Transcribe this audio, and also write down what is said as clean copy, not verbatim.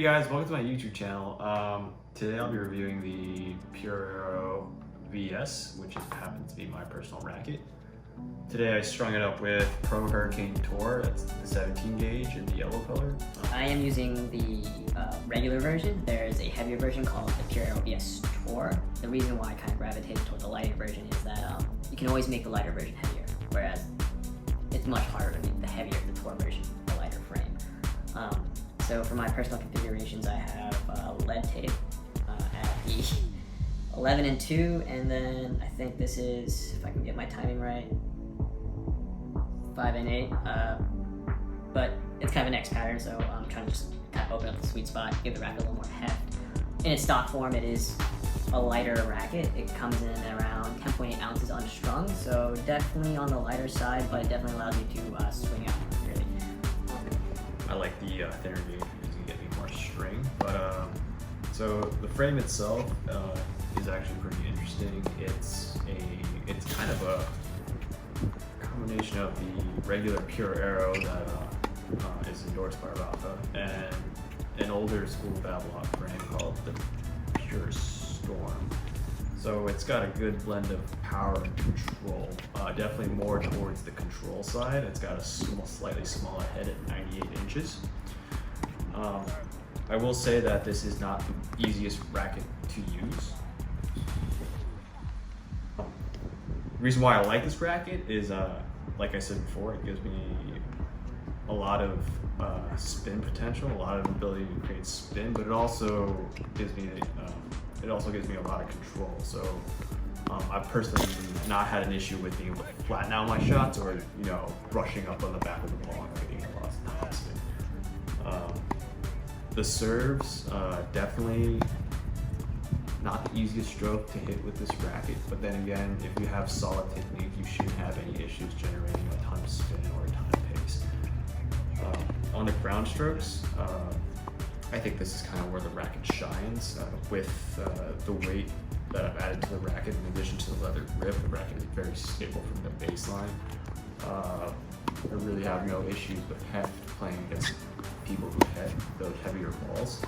Hey guys, welcome to my YouTube channel. Today I'll be reviewing the Aero VS, which happens to be my personal racket. Today I strung it up with Pro Hurricane Tour, that's the 17 gauge in the yellow color. I am using the regular version. There's a heavier version called the Aero VS Tour. The reason why I kind of gravitated toward the lighter version is that you can always make the lighter version heavier, whereas it's much harder to make the heavier the Tour version, the lighter frame. So for my personal configurations, I have lead tape at the 11 and 2, and then I think this is, if I can get my timing right, 5 and 8. But it's kind of an X pattern, so I'm trying to just kind of open up the sweet spot, give the racket a little more heft. In its stock form, it is a lighter racket. It comes in around 10.8 ounces unstrung, so definitely on the lighter side, but it definitely allows you to swing out really. I like the thinner gauge because you get me more string. But so the frame itself is actually pretty interesting. It's kind of a combination of the regular pure Aero that is endorsed by Rafa and an older school Babolat frame called the Pure Storm. So it's got a good blend of power and control. Definitely more towards the control side. It's got a slightly smaller head at 98 inches. I will say that this is not the easiest racket to use. The reason why I like this racket is, like I said before, it gives me a lot of spin potential, a lot of ability to create spin, but it also gives me a lot of control. So I've personally not had an issue with being able to flatten out my shots or rushing up on the back of the ball and getting a lot of topspin. The serves, definitely not the easiest stroke to hit with this racket, but then again, if you have solid technique, you shouldn't have any issues generating a ton of spin or a ton of pace. On the ground strokes, I think this is kind of where the racket shines. With the weight that I've added to the racket, in addition to the leather grip, the racket is very stable from the baseline. I really have no issues with heft playing against people who hit those heavier balls.